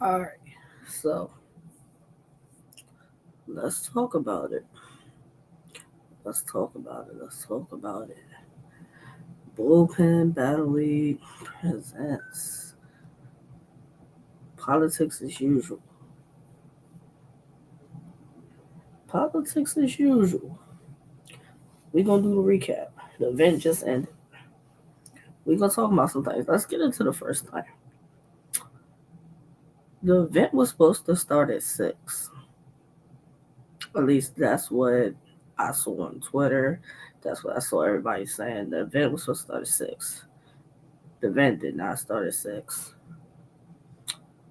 All right, so let's talk about it. Let's talk about it. Let's talk about it. Bullpen Battle League presents politics as usual. Politics as usual. We're gonna do the recap. The event just ended. We're gonna talk about some things. Let's get into the first thing. The event was supposed to start at 6. At least that's what I saw on Twitter. That's what I saw everybody saying. The event was supposed to start at 6. The event did not start at 6.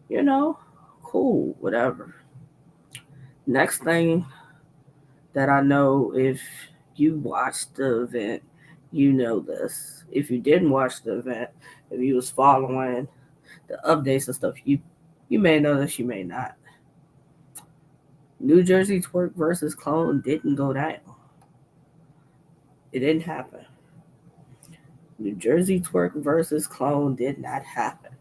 You know, cool, whatever. Next thing that I know, if you watched the event, you know this. If you didn't watch the event, if you was following the updates and stuff, you may know this, you may not. New Jersey Twerk versus Clone didn't go down. It didn't happen. New Jersey Twerk versus Clone did not happen.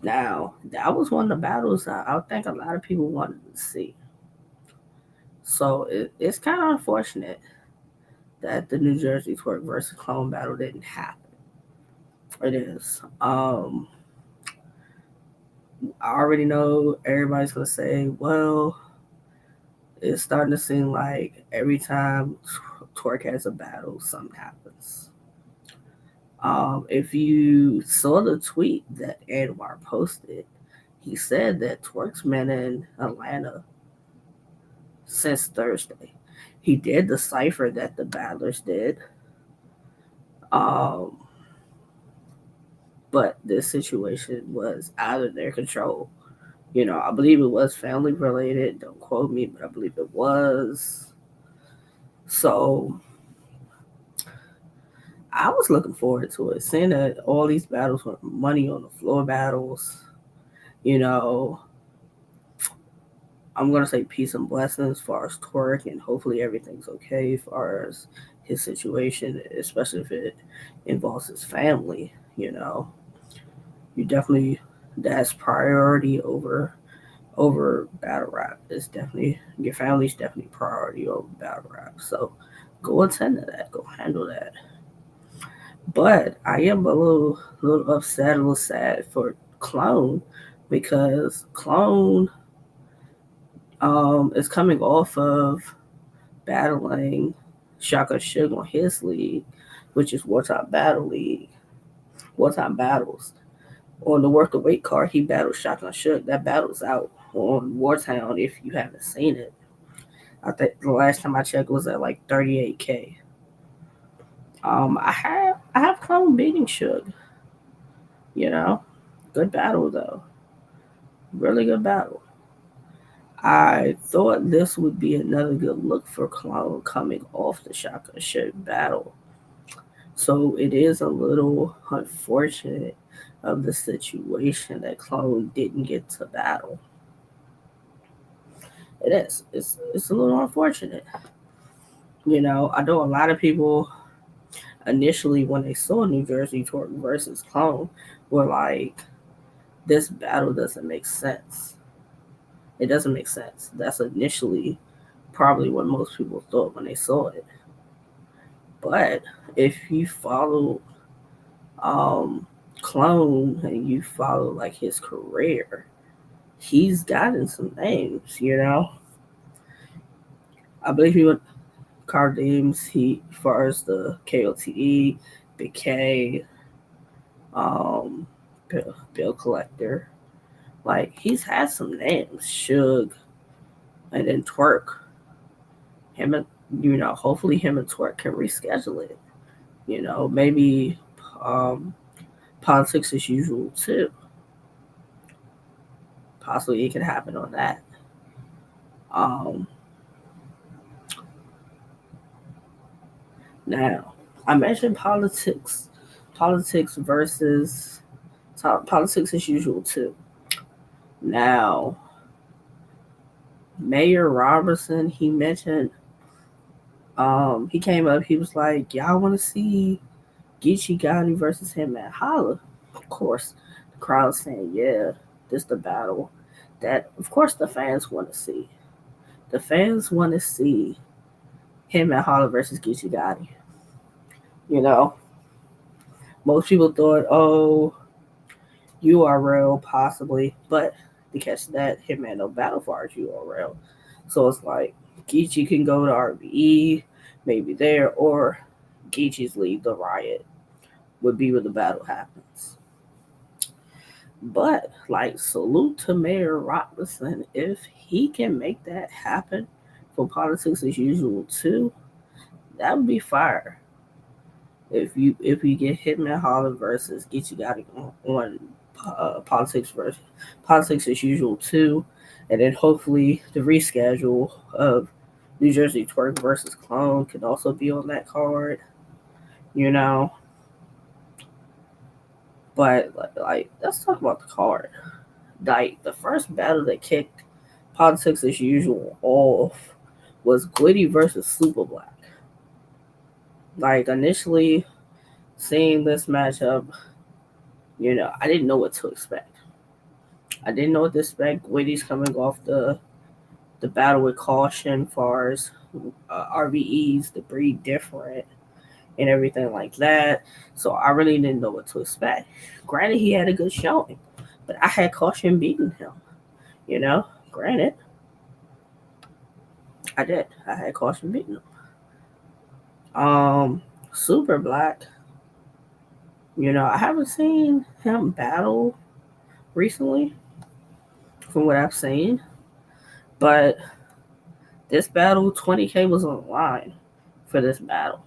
Now, that was one of the battles I think a lot of people wanted to see. So it's kind of unfortunate that the New Jersey Twerk versus Clone battle didn't happen. It is. I already know everybody's gonna say, well, it's starting to seem like every time Twerk has a battle, something happens. If you saw the tweet that Anwar posted, he said that Twerk's been in Atlanta since Thursday. He did the cipher that the battlers did. Um, but this situation was out of their control. I believe it was family related. Don't quote me, but I believe it was. So I was looking forward to it, seeing that all these battles were money on the floor battles. You know, I'm gonna say peace and blessings as far as Torque, and hopefully everything's okay as far as his situation, especially if it involves his family. You definitely that's priority over battle rap. It's definitely your family's definitely priority over battle rap. So go attend to that. Go handle that. But I am a little upset, a little sad for Clone because Clone is coming off of battling Shaka Sugar on his league, which is Wartime Battle League, Wartime Battles. On the worth the weight card, he battled Shotgun Shook. That battle's out on Wartown if you haven't seen it. I think the last time I checked was at like 38K. I have Clone beating Suge. You know, good battle though, really good battle. I thought this would be another good look for Clone coming off the Shotgun Shook battle. So it is a little unfortunate of the situation that Clone didn't get to battle. It is. It's a little unfortunate. I know a lot of people initially when they saw New Jersey Torque versus Clone were like, this battle doesn't make sense. It doesn't make sense. That's initially probably what most people thought when they saw it. But if you follow um Clone and you follow like his career, he's gotten some names. I believe he went card names. He as far as the KOTE, Big K, um, Bill Collector. Like he's had some names, Suge, and then Twerk. Him and hopefully him and Twerk can reschedule it. Maybe um, politics as usual too. Possibly it could happen on that. Um, Now, I mentioned politics versus politics as usual too. Now, Mayor Robertson, he mentioned, he came up, he was like, y'all want to see Geechee Gotti versus him at Holla? Of course, Crowd saying, yeah, this the battle that, of course, the fans want to see. The fans want to see him and Holler versus Geechee Gotti. You know, most people thought, oh, URL possibly, but to catch that, Hitman no battle for our URL. So it's like Geechee can go to RBE, maybe there, or Geechee's lead the Riot would be where the battle happens. But like, salute to Mayor Robinson if he can make that happen for politics as usual too. That would be fire. If you get Hitman Holler versus Get You Got It on politics as usual too, and then hopefully the reschedule of New Jersey Twerk versus Clone can also be on that card. You know, but like let's talk about the card. Like the first battle that kicked politics as usual off was Gwitty versus Super Black. Like initially seeing this matchup, I didn't know what to expect. I didn't know what to expect. Gwitty's coming off the battle with caution, far as RBEs, the breed different, and everything like that. So I really didn't know what to expect. Granted, he had a good showing, but I had caution beating him. Granted, I did. I had caution beating him. Super Black. I haven't seen him battle recently, from what I've seen, but this battle, 20K was on the line for this battle.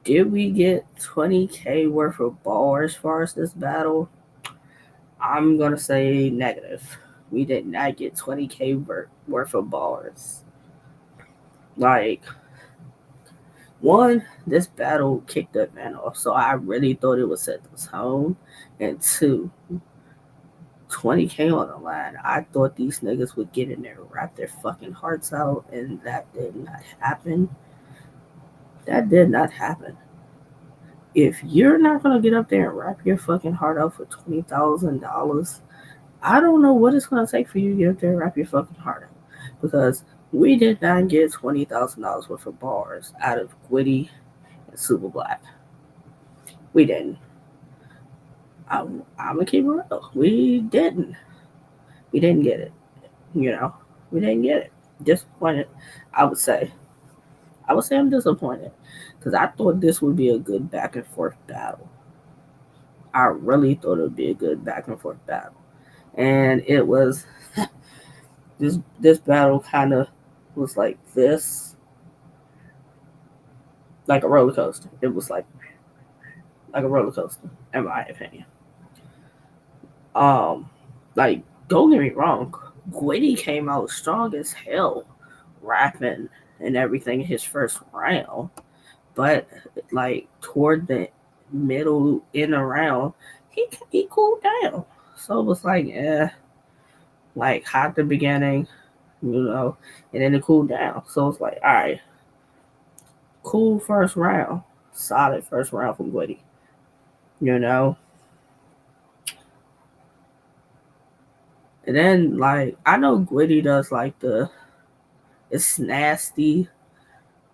Did we get 20K worth of bars as far as this battle? I'm going to say negative. We did not get 20K worth of bars. Like, one, this battle kicked the event off, so I really thought it would set the tone. And two, 20K on the line. I thought these niggas would get in there and rap their fucking hearts out, and that did not happen. That did not happen. If you're not gonna get up there and rap your fucking heart out for $20,000, I don't know what it's gonna take for you to get up there and rap your fucking heart out. Because we did not get $20,000 worth of bars out of Gwitty and Super Black. We didn't. I'm gonna keep it real. We didn't. We didn't get it. We didn't get it. Disappointed, I would say. I'm disappointed because I thought this would be a good back and forth battle. I really thought it would be a good back and forth battle, and it was. This battle kind of was like this, like a roller coaster. It was like a roller coaster, in my opinion. Like, don't get me wrong, Gwitty came out strong as hell, rapping and everything in his first round, but like toward the middle in the round, he cooled down. So it was like, like hot at the beginning, and then it cooled down. So it's like, all right, cool first round, solid first round from Gwitty, you know. And then like I know Gwitty does like it's nasty,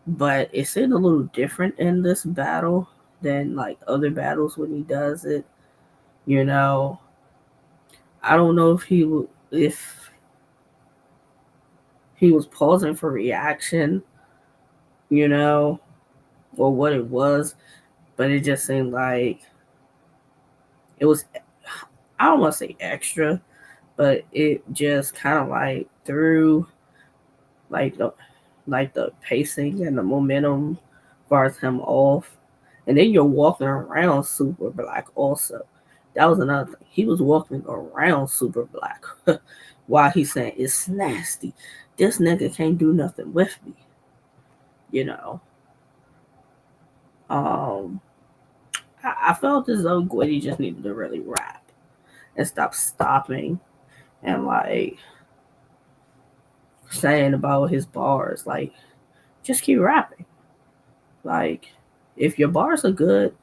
but it seemed a little different in this battle than like other battles when he does it. You know, I don't know if he was pausing for reaction, you know, or what it was, but it just seemed like it was. I don't want to say extra, but it just kind of like threw like the pacing and the momentum bars him off. And then you're walking around Super Black also. That was another thing. He was walking around Super Black while he's saying it's nasty. This nigga can't do nothing with me. You know. Um I felt as though Gwitty just needed to really rap and stop stopping and like saying about his bars. Like, just keep rapping. Like, if your bars are good,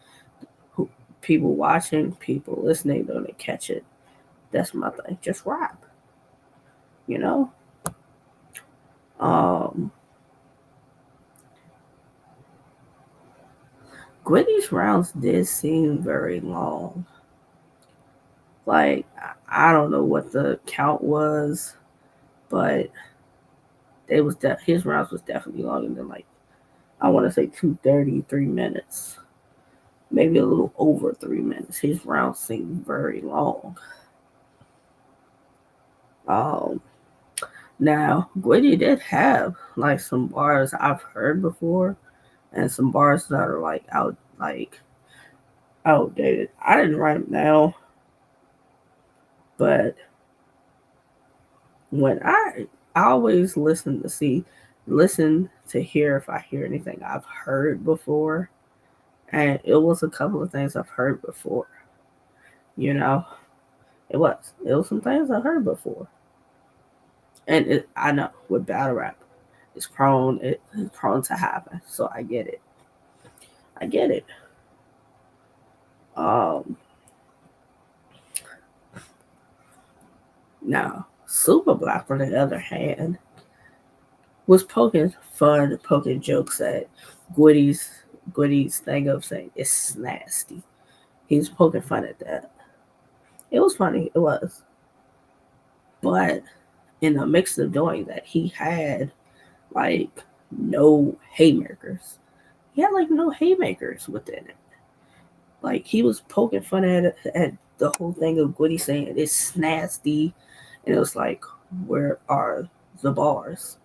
People watching, people listening, they're gonna catch it. That's my thing. Just rap, you know. Um, Gwitty's rounds did seem very long. Like I don't know what the count was, but his rounds was definitely longer than like I want to say 2:30, 3 minutes, maybe a little over 3 minutes. His rounds seemed very long. Um, Now Gwitty did have like some bars I've heard before, and some bars that are like outdated. I didn't write them down, but when I always listen to hear if I hear anything I've heard before, and it was a couple of things I've heard before. You know, it was some things I heard before, and I know with battle rap, it's prone to happen. So I get it. I get it. Um, Now Super Black, on the other hand, was poking jokes at Gwitty's Gwitty's thing of saying it's nasty. He was poking fun at that. It was funny, it was. But in the mix of doing that, he had like no haymakers. He had like no haymakers within it. Like he was poking fun at the whole thing of Gwitty saying it's nasty, and it was like, where are the bars?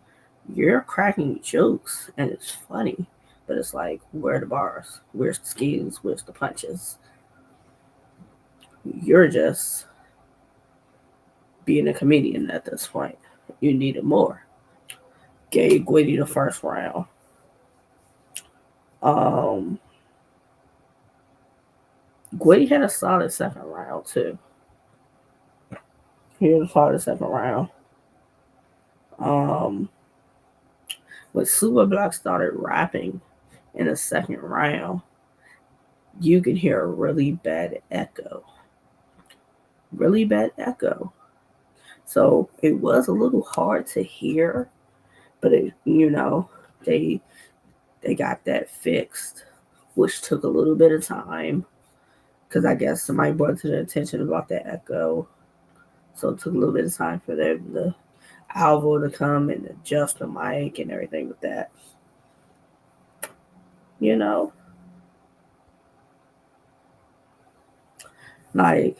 You're cracking jokes and it's funny, but it's like, where are the bars? Where's the skills? Where's the punches? You're just being a comedian at this point. You needed more. Gave Gwitty the first round. Um, Gwitty had a solid second round too. He had a solid second round. Um, when Super Black started rapping in the second round, you could hear a really bad echo. Really bad echo. So it was a little hard to hear, but they they got that fixed, which took a little bit of time because I guess somebody brought to their attention about that echo. So it took a little bit of time for the Alvo to come and adjust the mic and everything with that. You know, like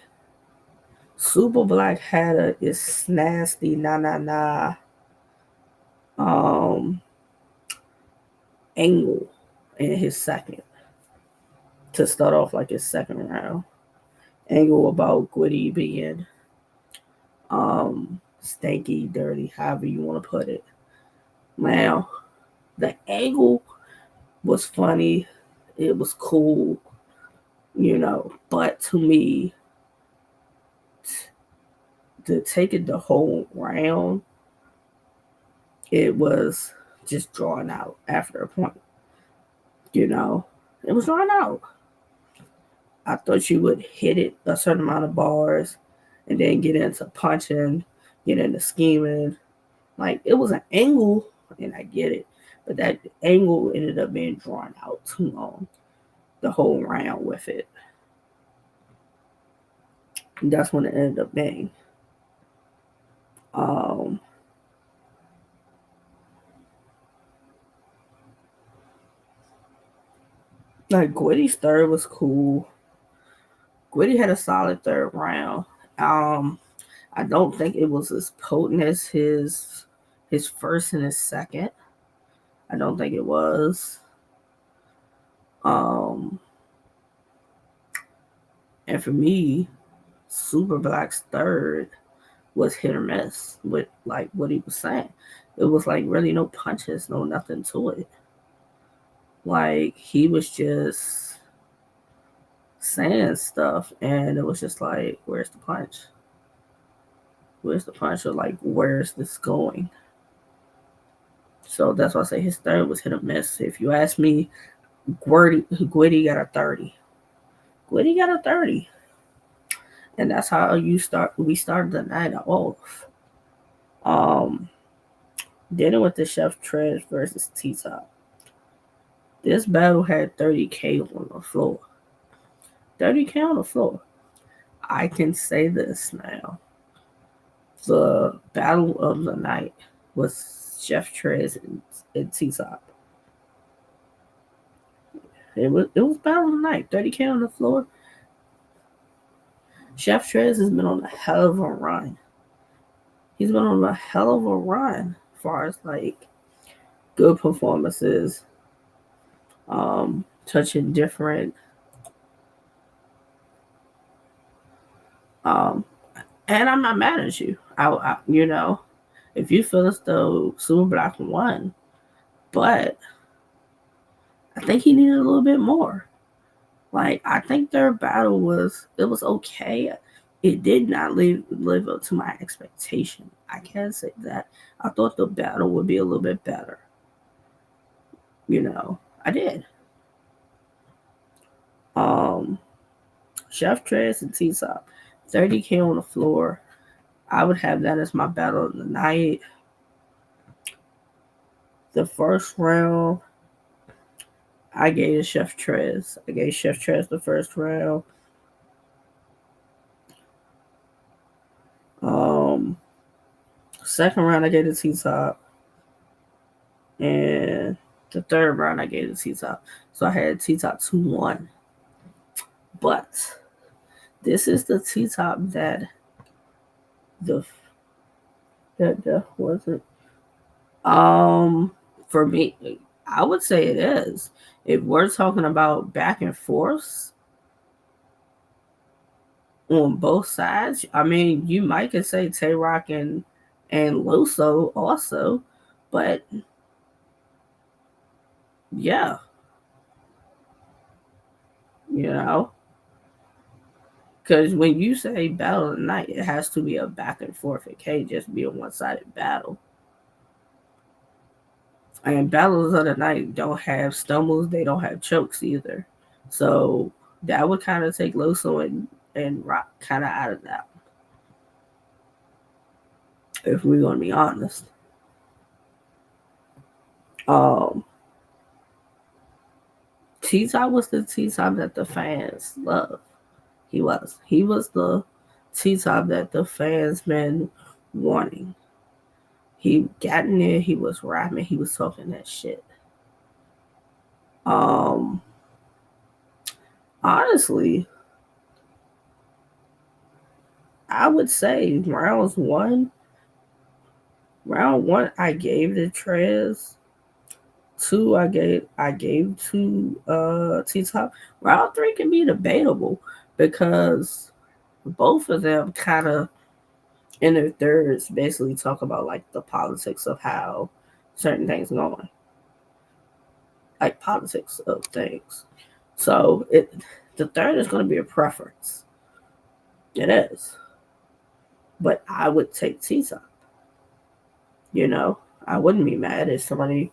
Super Black had a it's nasty um angle in his second to start off like his second round. Angle about Gwitty being stanky, dirty, however you want to put it. Now, the angle was funny, it was cool, but to me, to take it the whole round, it was just drawn out after a point. You know, it was drawn out. I thought you would hit it a certain amount of bars and then get into punching, get into scheming. Like it was an angle, and I get it, but that angle ended up being drawn out too long, the whole round with it. And that's when it ended up being. Um, like Gwitty's third was cool. Gwitty had a solid third round. Um, I don't think it was as potent as his first and his second. I don't think it was. Um, and for me, Super Black's third was hit or miss with like what he was saying. It was like really no punches, no nothing to it. Like he was just saying stuff, and it was just like, where's the punch? Where's the punch? Or like, where's this going? So that's why I say his third was hit or miss. If you ask me, Gwitty got a 30. Gwitty got a 30. And that's how we started the night off. Um Then it went to Chef Trez versus T Top. This battle had 30K on the floor. 30K on the floor. I can say this now. The battle of the night was Chef Trez and T Top. It was battle of the night. 30K on the floor. Chef Trez has been on a hell of a run. He's been on a hell of a run as far as like good performances, touching different um and I'm not mad at you. If you feel as though Super Black won, but I think he needed a little bit more. Like I think their battle was okay. It did not live up to my expectation. I can say that. I thought the battle would be a little bit better. I did. Um, Chef Trez and T Top, 30K on the floor. I would have that as my battle of the night. The first round, I gave Chef Trez. I gave Chef Trez the first round. Um, Second round, I gave the T Top, and the third round, I gave the T Top. So I had T Top 2-1. But this is the T Top the that wasn't. For me, I would say it is. If we're talking about back and forth on both sides, I mean, you might could say Tay Rock and Loso also, but yeah, you know, because when you say battle of the night, it has to be a back and forth. It can't just be a one-sided battle. And battles of the night don't have stumbles, they don't have chokes either. So that would kind of take Loso and Rock kind of out of that, if we're gonna be honest. Um, T Top was the T Top that the fans love. He was. He was the T Top that the fans been wanting. He got in there. He was rapping. He was talking that shit. Um, Honestly, I would say round one, I gave the Trez. Two, I gave to T Top. Round three can be debatable because both of them kind of in their thirds basically talk about like the politics of how certain things going, like politics of things. So the third is going to be a preference. It is, but I would take T Top. You know, I wouldn't be mad if somebody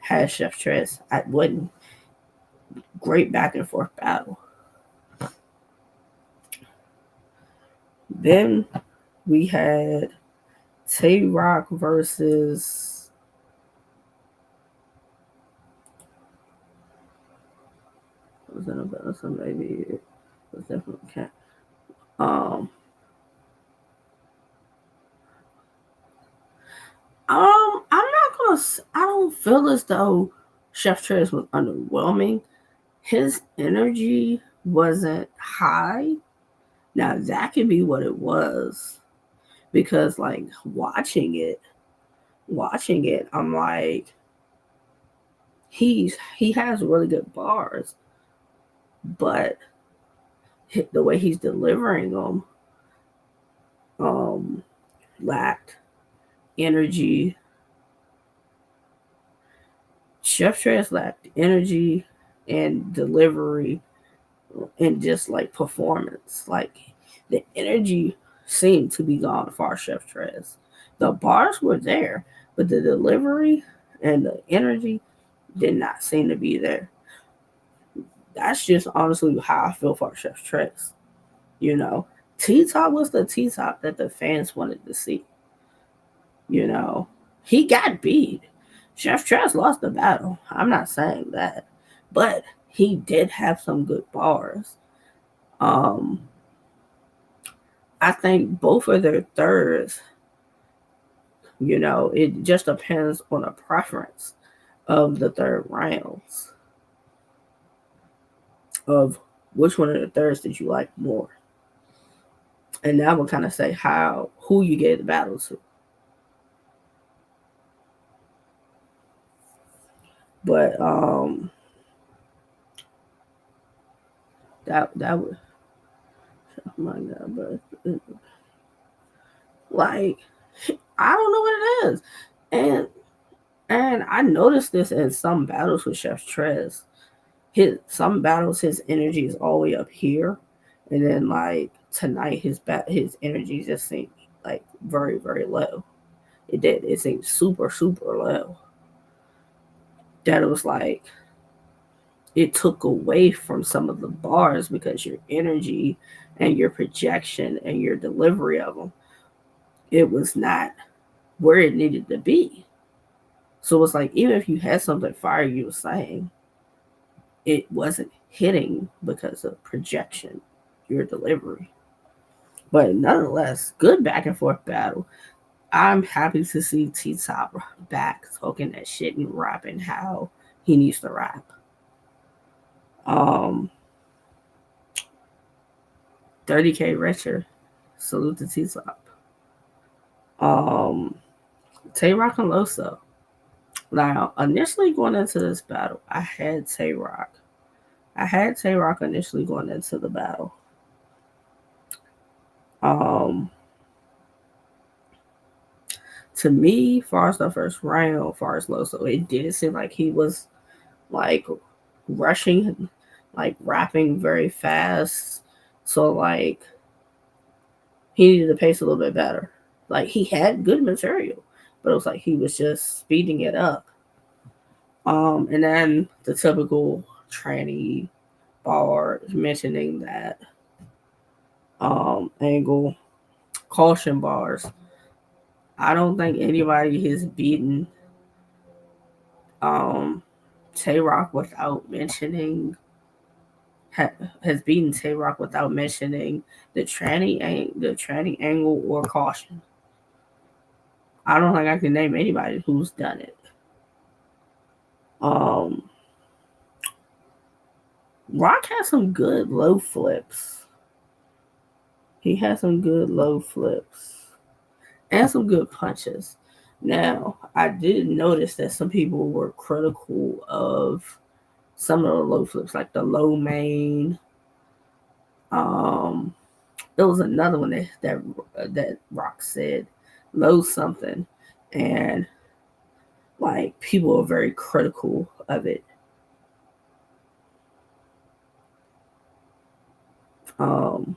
had Chef Trez. I wouldn't. Great back and forth battle. Then we had Tay Rock versus was that about some maybe it was definitely cat. Um I'm not gonna. I don't feel as though Chef Trez was underwhelming. His energy wasn't high. Now that could be what it was because like watching it, I'm like he has really good bars, but the way he's delivering them um lacked energy. Chef Trez lacked energy and delivery and just like performance. Like the energy seemed to be gone for Chef Trez. The bars were there, but the delivery and the energy did not seem to be there. That's just honestly how I feel for Chef Tress. You know, T Top was the T Top that the fans wanted to see. You know, he got beat. Chef Tress lost the battle. I'm not saying that, but he did have some good bars. Um, I think both of their thirds, it just depends on a preference of the third rounds of which one of the thirds did you like more, and that will kind of say who you gave the battle to. But that would, oh my god, but like I don't know what it is, and I noticed this in some battles with Chef Trez. Some battles his energy is all the way up here, and then like tonight his energy just seemed like very very low. It did. It seemed super super low. That it was like it took away from some of the bars because your energy and your projection and your delivery of them, it was not where it needed to be. So it's like even if you had something fire you were saying, it wasn't hitting because of projection, your delivery. But nonetheless, good back and forth battle. I'm happy to see T Top back talking that shit and rapping how he needs to rap. Um, 30K Richer, salute to T Top. Um, Tay Rock and Loso. Now, initially going into this battle, I had Tay Rock. I had Tay Rock initially going into the battle. Um, to me, far as the first round, far as Loso, it did seem like he was like rushing, like rapping very fast. So like he needed to pace a little bit better. Like he had good material, but it was like he was just speeding it up. And then the typical tranny bar mentioning that angle caution bars. I don't think anybody has beaten um Tay Rock without mentioning has beaten Tay Rock without mentioning the tranny angle or caution. I don't think I can name anybody who's done it. Um, Rock has some good low flips. He has some good low flips and some good punches. Now, I did notice that some people were critical of some of the low flips, like the low main. Um, there was another one that Rock said low something, and like people are very critical of it. Um,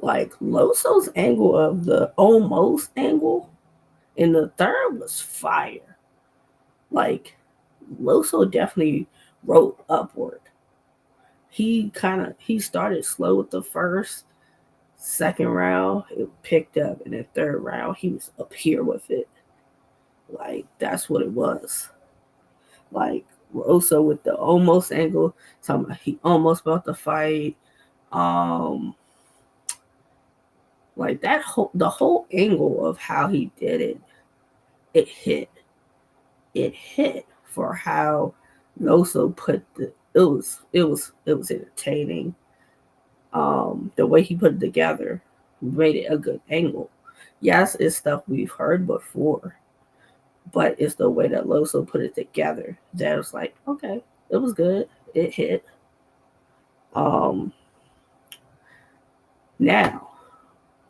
like Loso's angle of the almost angle in the third was fire. Like Loso definitely wrote upward. He started slow with the first, second round it picked up, and the third round he was up here with it. Like that's what it was. Like Loso with the almost angle, talking about he almost about to fight. Um, like the whole angle of how he did it, it hit. It hit for how Loso put it was entertaining. The way he put it together made it a good angle. Yes, it's stuff we've heard before, but it's the way that Loso put it together that was like, okay, it was good. It hit. Um, Now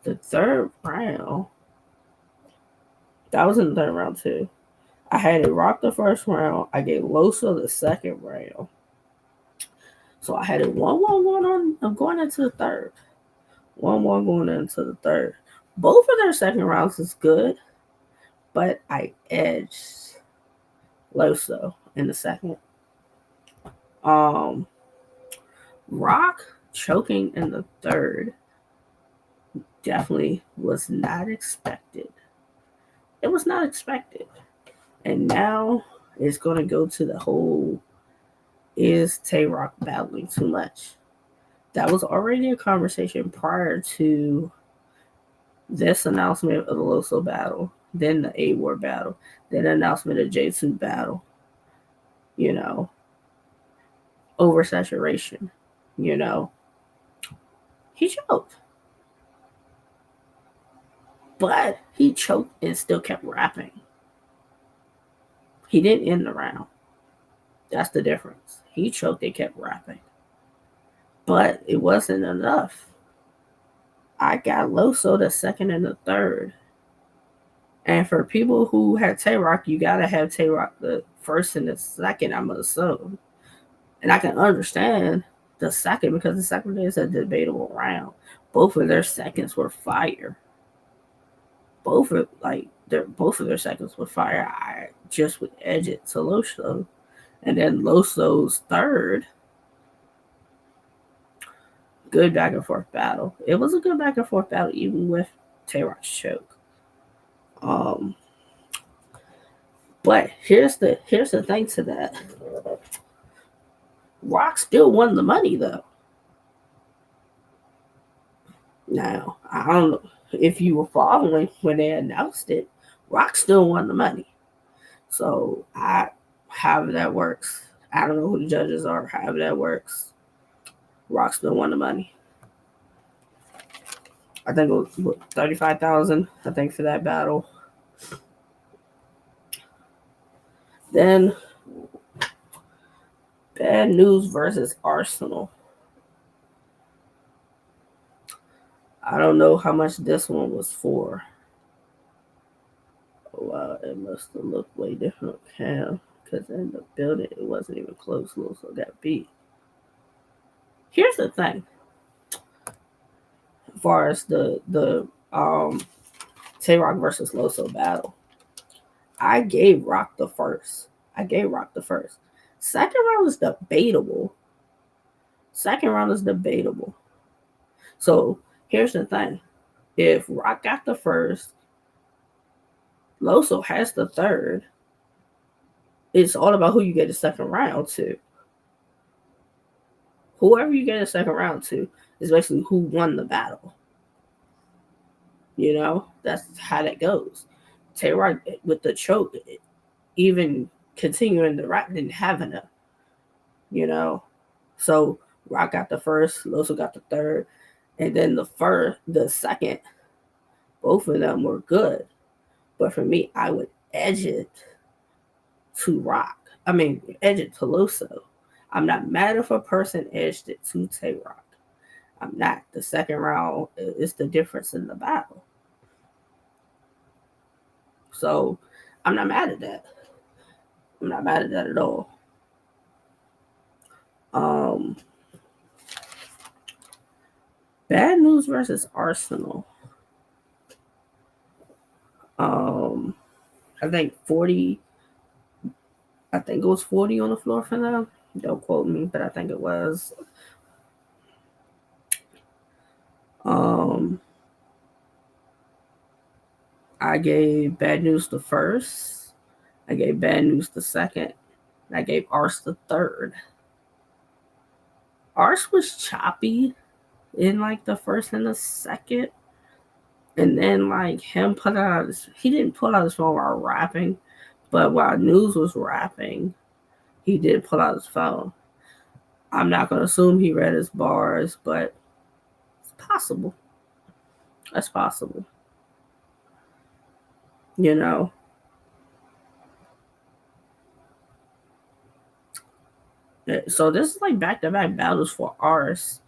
the third round, that was in the third round too. I had it Rock the first round. I gave Loso the second round. So I had it 1-1 going on. I'm going into the third. 1-1 going into the third. Both of their second rounds is good, but I edged Loso in the second. Um, Rock choking in the third definitely was not expected. It was not expected. And now it's going to go to the whole, is Tay Rock battling too much? That was already a conversation prior to this announcement of the Loso battle, then the A War battle, then the announcement of J2 battle. You know, oversaturation. You know, he choked, but he choked and still kept rapping. He didn't end the round. That's the difference. He choked and kept rapping, but it wasn't enough. I got Loso the second and the third. And for people who had Tay Rock, you gotta have Tay Rock the first and the second, I'm gonna assume. And I can understand the second because the second is a debatable round. Both of their seconds were fire. Both of their seconds were fire. I just would edge it to Loso. And then Loso's third, good back and forth battle. It was a good back and forth battle, even with Tay Rock's choke. Um, but here's the thing to that. Rock still won the money though. Now, I don't know if you were following when they announced it, Rock still won the money. So however that works. I don't know who the judges are, however that works. Rock still won the money. I think it was 35,000, I think, for that battle. Then Bad News versus Arsenal. I don't know how much this one was for. Oh, wow, it must have looked way different on cam because in the building it wasn't even close. So got beat. Here's the thing. As far as the Tay Rock versus Loso battle, I gave Rock the first. Second round is debatable. So here's the thing. If Rock got the first, Loso has the third, it's all about who you get the second round to. Whoever you get a second round to is basically who won the battle. You know, that's how that goes. Tay Rock with the choke, even continuing the rap, didn't have enough. You know, so Rock got the first, Loso got the third, and then the second, both of them were good. But for me, I would edge it to Rock. Edge it to Loso. I'm not mad if a person edged it to Tay Rock. I'm not. The second round is the difference in the battle. So I'm not mad at that. I'm not mad at that at all. Bad News versus Arsenal. I think 40. I think it was 40 on the floor for them. Don't quote me, but I think it was. I gave Bad News the first. I gave Bad News the second. And I gave Ars the third. Ars was choppy in like the first and the second. And then like him he didn't pull out his phone while rapping, but while News was rapping, he did pull out his phone. I'm not gonna assume he read his bars, but it's possible. That's possible. You know. So this is like back-to-back battles for Ars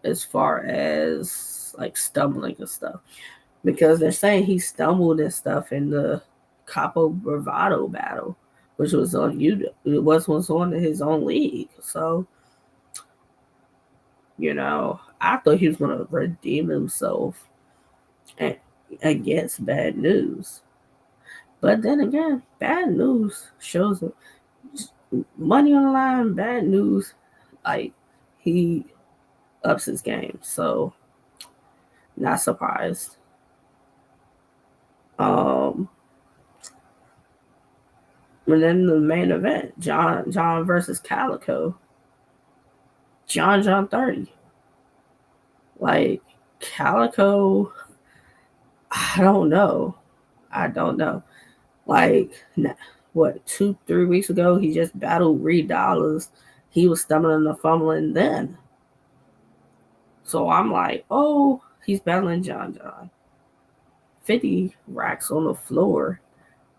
as far as like stumbling and stuff. Because they're saying he stumbled and stuff in the Capo Bravado battle, which was on YouTube. It was on his own league. So, you know, I thought he was going to redeem himself against Bad News. But then again, Bad News shows money on the line, bad news. Like he ups his game, so not surprised. Um, and then the main event, John versus Calico. John 30. Like Calico, I don't know. I don't know. Like what 2-3 weeks ago, he just battled Reed Dollars. He was stumbling and fumbling then. So I'm like, oh, he's battling John. 50 racks on the floor,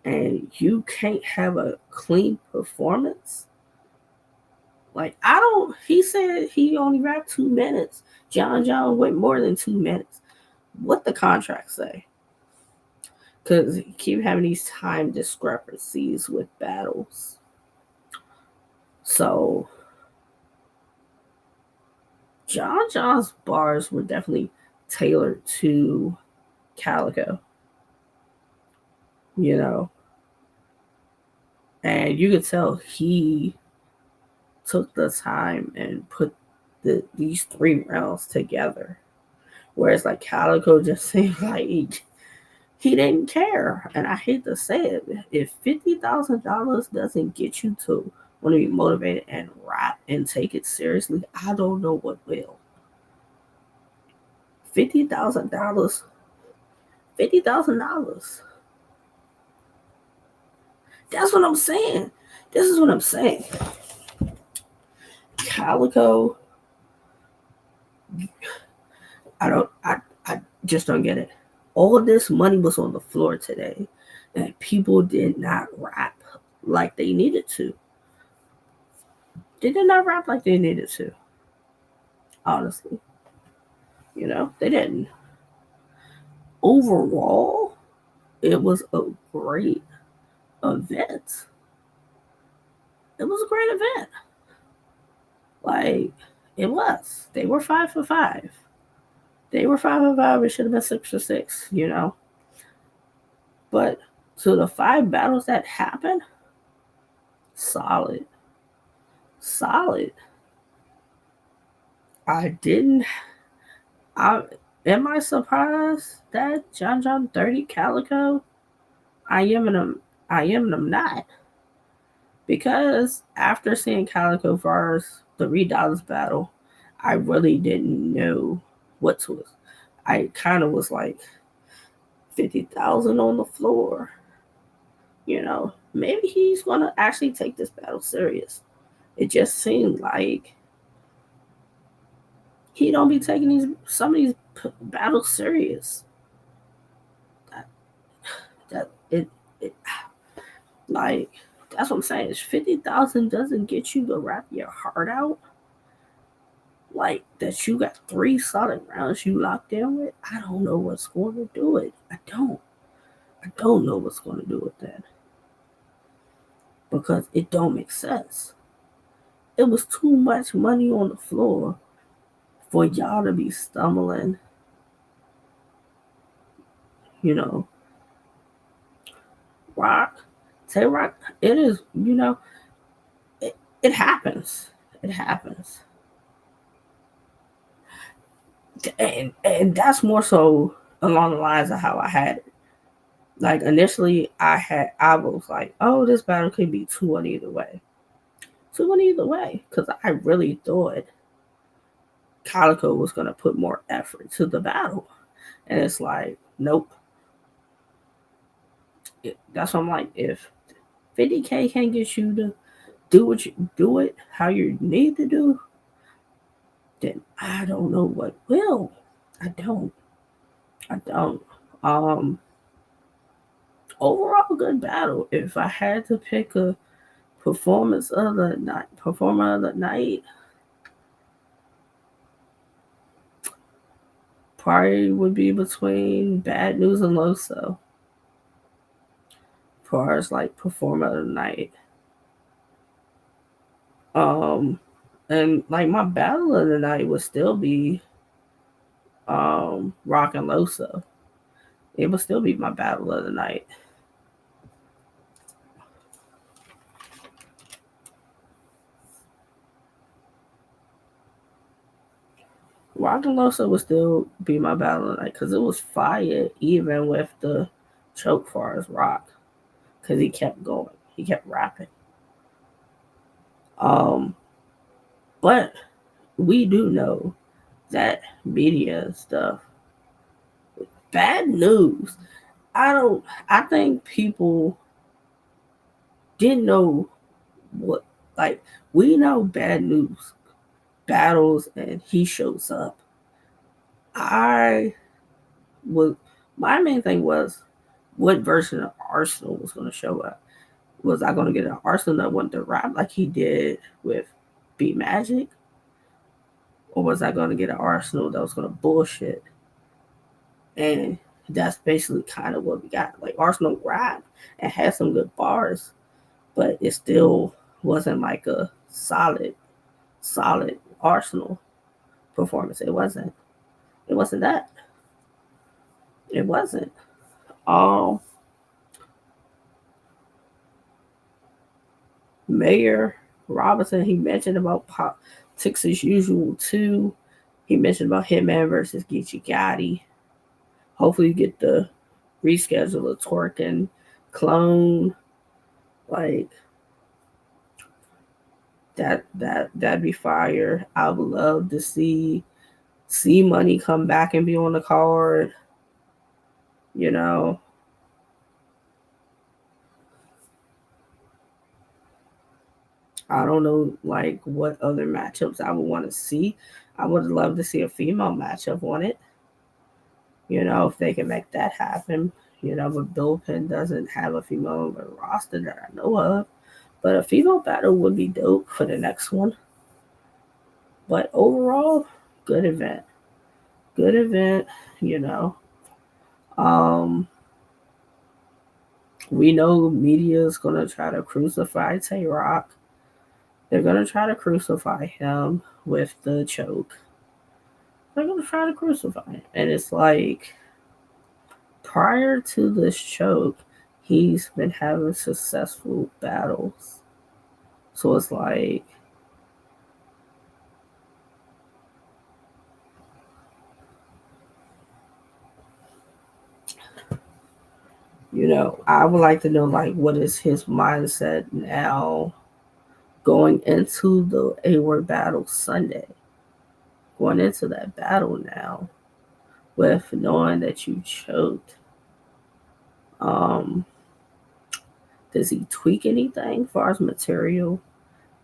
and you can't have a clean performance. Like I don't. He said he only rapped 2 minutes. John went more than 2 minutes. What the contract say? Because keep having these time discrepancies with battles. So John's bars were definitely tailored to Calico, you know, and you could tell he took the time and put these 3 rounds together. Whereas like Calico just seemed like he didn't care. And I hate to say it, if $50,000 doesn't get you to want to be motivated and rap and take it seriously, I don't know what will. $50,000. $50,000. That's what I'm saying. This is what I'm saying. Calico, I just don't get it. All of this money was on the floor today, and people did not rap like they needed to. They did not rap like they needed to. Honestly, they didn't. Overall, it was a great event. It was a great event. Like it was. They were 5 for 5. They were 5 for 5. It should have been 6 for 6. But to the 5 battles that happened, solid, solid. I didn't. I am I surprised that John 30 Calico? I am and I'm not, because after seeing Calico versus the Reed Dollars battle, I really didn't know what to. I kind of was like 50,000 on the floor. Maybe he's gonna actually take this battle serious. It just seemed like he don't be taking some of these battles serious. That it like that's what I'm saying. 50,000 doesn't get you to rap your heart out. Like that, you got 3 solid rounds you locked in with. I don't know what's going to do it. I don't know what's going to do with that, because it don't make sense. It was too much money on the floor for y'all to be stumbling. You know, Rock, Tay Rock. It is. It happens. It happens. And that's more so along the lines of how I had it. Like initially, I was like, oh, this battle could be 2-1 either way, 2-1 either way, because I really thought Calico was gonna put more effort to the battle, and it's like, nope. That's what I'm like. If 50K can't get you to do it how you need to do, then I don't know what will. I don't. I don't. Um, Overall, good battle. If I had to pick a performer of the night, probably would be between Bad News and Loso. As far as like performer of the night. And like my battle of the night would still be Rock and Loso. It would still be my battle of the night. Rock and Loso would still be my battle tonight because it was fire even with the choke far as Rock because he kept going, he kept rapping. Um, but we do know that media stuff, bad news. I don't. I think people didn't know what like we know bad news battles and he shows up. I was my main thing was what version of Arsenal was going to show up. Was I going to get an Arsenal that wanted to rap like he did with B Magic, or was I going to get an Arsenal that was going to bullshit? And that's basically kind of what we got. Like Arsenal rap and had some good bars, but it still wasn't like a solid Arsenal performance. It wasn't. It wasn't that. It wasn't. Um, Mayor Robinson, he mentioned about politics as usual too. He mentioned about Hitman versus Geechee Gotti. Hopefully, you get the reschedule of Twerk and Clone. Like that'd be fire. I would love to see Money come back and be on the card. You know, I don't know like what other matchups I would want to see. I would love to see a female matchup on it. If they can make that happen. But Bullpen doesn't have a female on the roster that I know of. But a female battle would be dope for the next one. But overall, good event. Good event, you know. Um, we know media is gonna try to crucify Tay Rock. They're gonna try to crucify him with the choke. They're gonna try to crucify him. And it's like prior to this choke, he's been having successful battles. So it's like, I would like to know like what is his mindset now going into the A-Word battle Sunday. Going into that battle now with knowing that you choked. Um, does he tweak anything as far as material?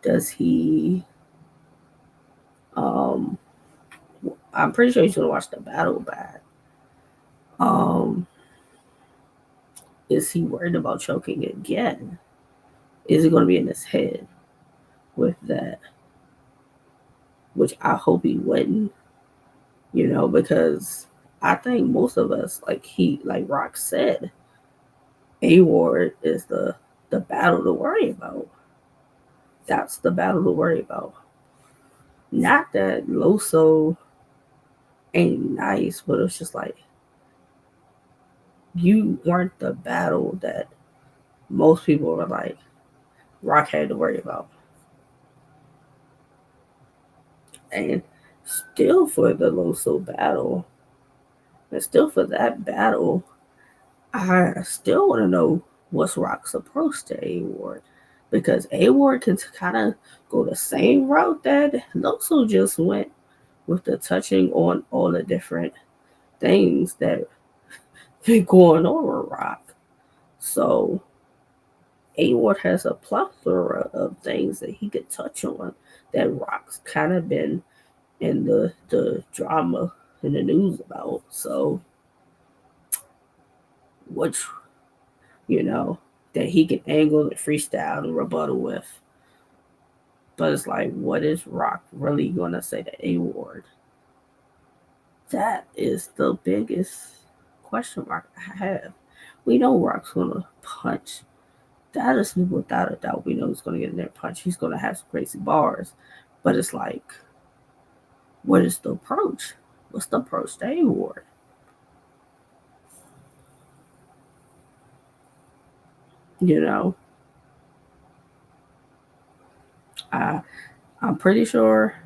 Does he um I'm pretty sure he's gonna watch the battle back. Um, is he worried about choking again? Is it gonna be in his head with that? Which I hope he wouldn't, because I think most of us, like Rock said, A Ward is the battle to worry about. That's the battle to worry about. Not that Loso ain't nice, but it's just like you weren't the battle that most people were like Rock had to worry about. And still for the Loso battle, and still for that battle, I still want to know what's Rock's approach to A Ward. Because A Ward can kind of go the same route that Loso just went with the touching on all the different things that been going on with Rock. So A Ward has a plethora of things that he could touch on that Rock's kind of been in the drama in the news about. So which you know that he can angle and freestyle and rebuttal with. But it's like, what is Rock really gonna say to A Ward? That is the biggest question mark I have. We know Rock's gonna punch. That is without a doubt. We know he's gonna get in there and punch. He's gonna have some crazy bars. But it's like, what is the approach? What's the approach to A Ward? You know, I I'm pretty sure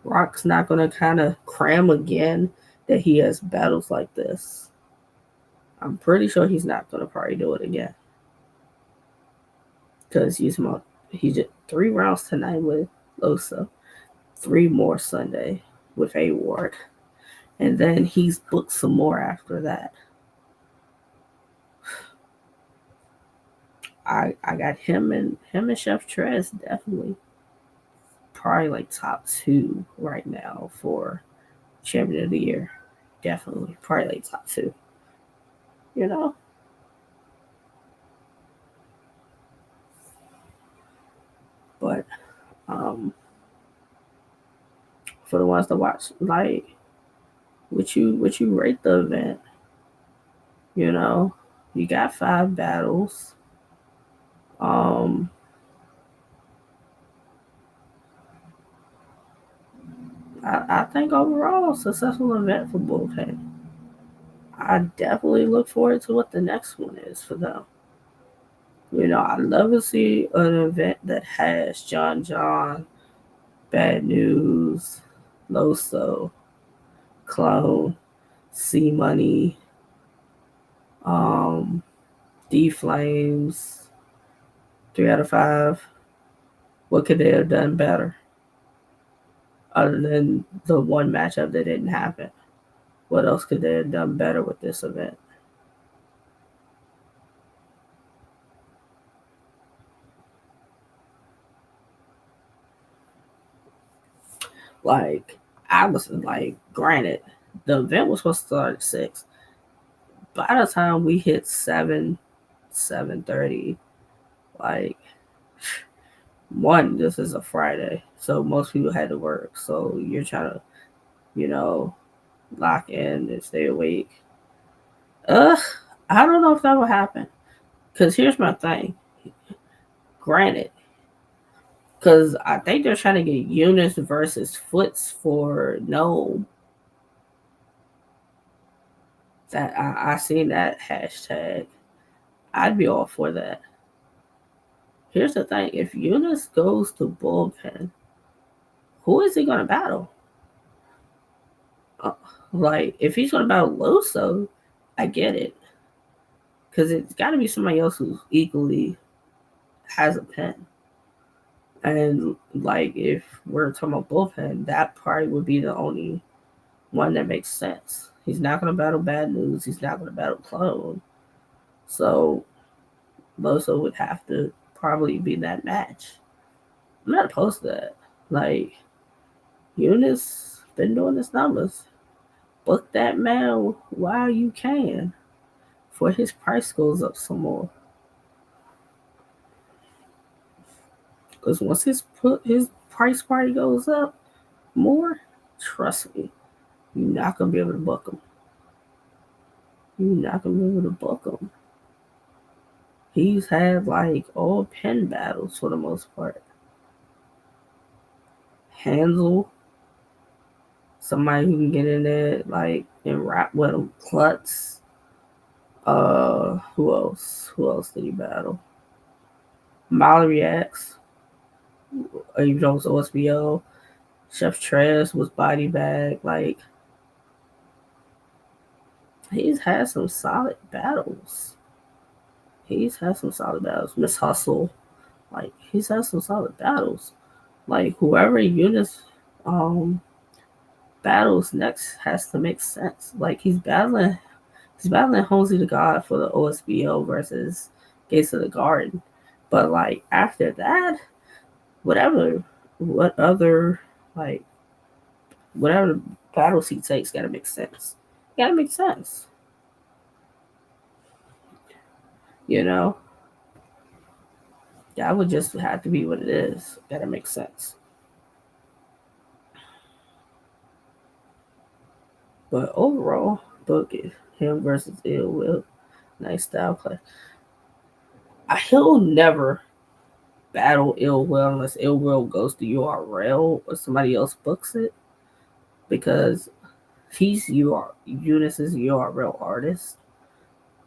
Rock's not gonna kind of cram again that he has battles like this. I'm pretty sure he's not gonna probably do it again because he did 3 rounds tonight with Losa, 3 more Sunday with A Ward, and then he's booked some more after that. I got him and Chef Trez definitely probably like top 2 right now for champion of the year. Definitely probably like top 2. You know, but um, for the ones to watch, like, would you rate the event? You know, you got 5 battles. Um, I think overall successful event for Bullpen. I definitely look forward to what the next one is for them. I love to see an event that has John, Bad News, Loso, Clone, C Money, um, D Flames, 3 out of 5. What could they have done better other than the one matchup that didn't happen? What else could they have done better with this event? Like, I was like, granted, the event was supposed to start at 6. By the time we hit 7:30, like, one, this is a Friday, so most people had to work. So you're trying to, you know, lock in and stay awake. Ugh, I don't know if that will happen. Cause here's my thing. Granted, because I think they're trying to get Eunice versus Foots for no. That I seen that hashtag. I'd be all for that. Here's the thing: if Eunice goes to Bullpen, who is he gonna battle? Uh, like, if he's gonna battle Loso, I get it, because it's got to be somebody else who's equally has a pen. And like, if we're talking about Bullpen, that probably would be the only one that makes sense. He's not gonna battle Bad News. He's not gonna battle Clone. So Loso would have to probably be that match. I'm not opposed to that. Like, Eunice been doing his numbers. Book that man while you can, before his price goes up some more. Because once his price party goes up more, trust me, you're not gonna be able to book him. You're not gonna be able to book him. He's had like all pen battles for the most part. Hansel, somebody who can get in there like and rap with him. Klutz. Who else? Who else did he battle? Mallory X. Abe Jones OSBO. Chef Trez was body bag. Like, he's had some solid battles. Miss Hustle. Like, he's had some solid battles. Like, whoever Eunice um battles next has to make sense. Like, he's battling Halsey the God for the OSBO versus Gates of the Garden. But like, after that, whatever what other like whatever battles he takes gotta make sense. Gotta make sense. You know? That would just have to be what it is. Gotta make sense. But overall, book it. Him versus Ill Will. Nice style play. He'll never battle Ill Will unless Ill Will goes to URL or somebody else books it, because he's Eunice's URL artist,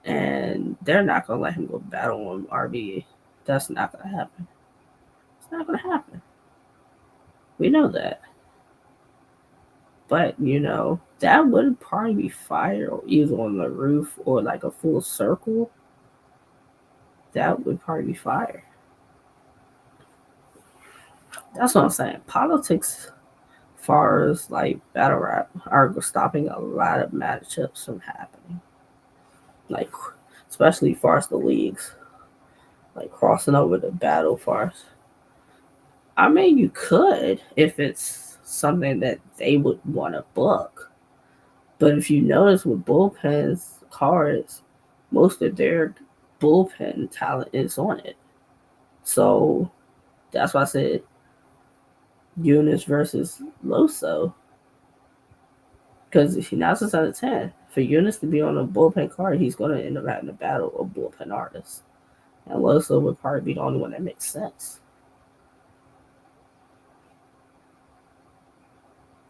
and they're not gonna let him go battle on RBE. That's not gonna happen. It's not gonna happen. We know that. But that would probably be fire either on the roof or like a full circle. That would probably be fire. That's what I'm saying. Politics, far as like battle rap, are stopping a lot of matchups from happening. Like, especially far as the leagues, like crossing over the battle far as. I mean, you could if it's something that they would want to book. But if you notice with Bullpen's cards, most of their bullpen talent is on it. So that's why I said Eunice versus Loso. Because if he now it's out of 10, for Eunice to be on a bullpen card, he's going to end up having a battle of bullpen artists. And Loso would probably be the only one that makes sense.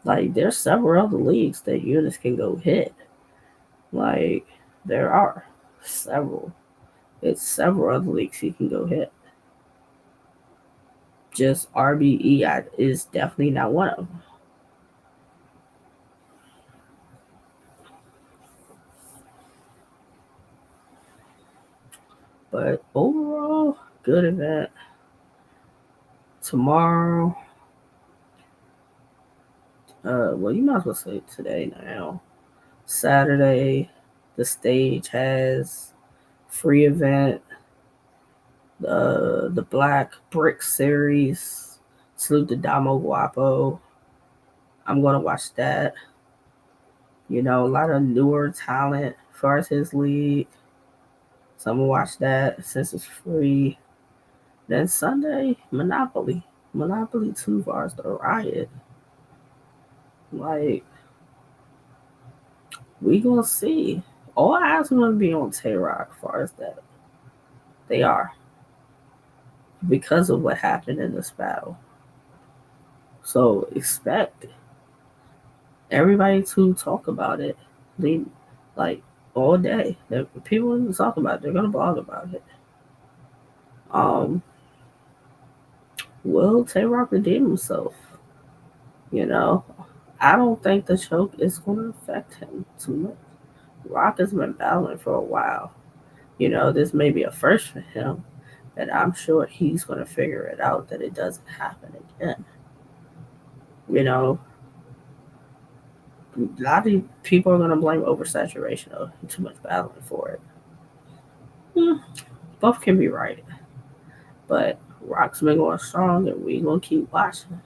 Like, there's several other leagues that Eunice can go hit. Like, there are several. It's several other leagues he can go hit. Just RBE is definitely not one of them. But overall, good event. Tomorrow, well, you might as well say today now. Saturday, the stage has free event, the Black Brick Series. Salute to Damo Guapo. I'm gonna watch that. A lot of newer talent as far as his league. So I'm gonna watch that since it's free. Then Sunday, Monopoly. Monopoly 2 bars the riot. Like, we gonna see. All eyes are gonna be on Tay Rock as far as that. They are. Because of what happened in this battle. So expect everybody to talk about it. Like all day. People are talk about it. They're gonna blog about it. Um, will Tay Rock redeem himself? You know, I don't think the choke is gonna affect him too much. Rock has been battling for a while. This may be a first for him, and I'm sure he's gonna figure it out that it doesn't happen again. You know, a lot of people are gonna blame oversaturation of too much battling for it. Hmm, both can be right, but Rock's been going strong, and we gonna keep watching.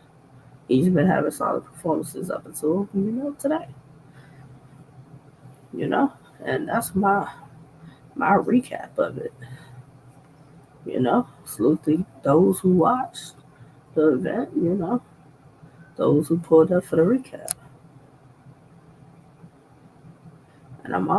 He's been having solid performances up until today. You know, and that's my recap of it. Salute to those who watched the event. Those who pulled up for the recap, and I'm